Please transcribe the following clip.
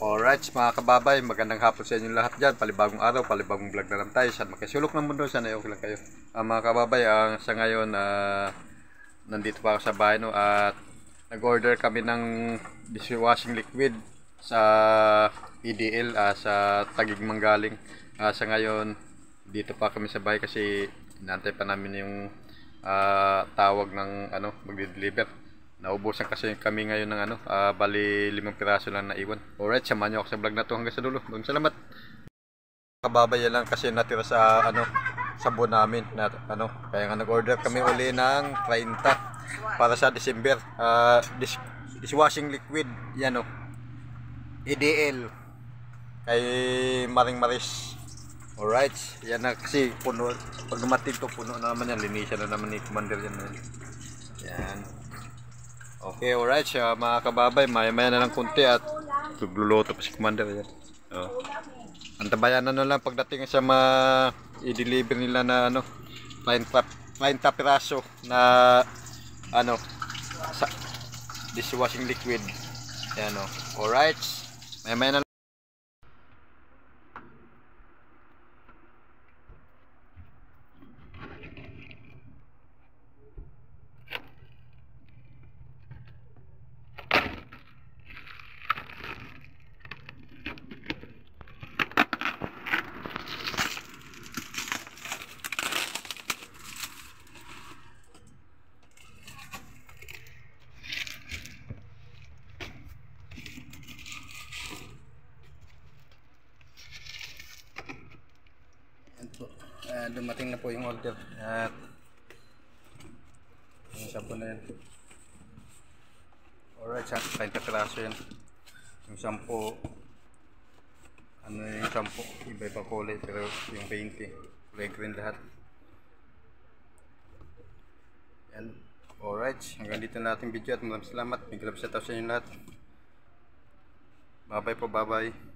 Alright mga kababay, magandang hapon sa inyo lahat dyan. Palibagong araw, palibagong vlog na lang tayo. Saan makasulok ng mundo, sana okay lang kayo. Mga kababay, sa ngayon, nandito pa ako sa bahay, no, at nag-order kami ng dishwashing liquid sa EDL, sa Taguig Manggaling. Sa ngayon, dito pa kami sa bahay kasi inaantay pa namin yung tawag ng magde-deliver. Naubusan kasi kami ngayon ng bali 5 piraso lang na iwan. Alright, samahan niyo ako sa vlog na to hanggang sa dulo. Maraming salamat. Kababay lang kasi natira sa sabon namin na kaya nga nag-order kami uli ng 30 para sa December. Dishwashing liquid yan EDL kay Maring Maris. Alright, yan na kasi puno. Pag dumating to puno na naman yan, linisan na naman ni Commander yan. Yan. Okay, alright mga kababay, maya-maya na lang kunti at magluluto pa si Commander yan. Antabayan na lang pagdating sa i-deliver nila na 30 piraso na sa dishwashing liquid. Yan alright, maya-maya na lang. Dumating na po yung order at yung sabon na yan. Alright, 30 piraso yan. Yung shampoo, yung shampoo, iba-iba kulay pero yung 20 kulay green lahat. Yan. Alright, hanggang dito na ating video at maraming salamat. Big love sa inyo lahat. Bye bye po, bye bye.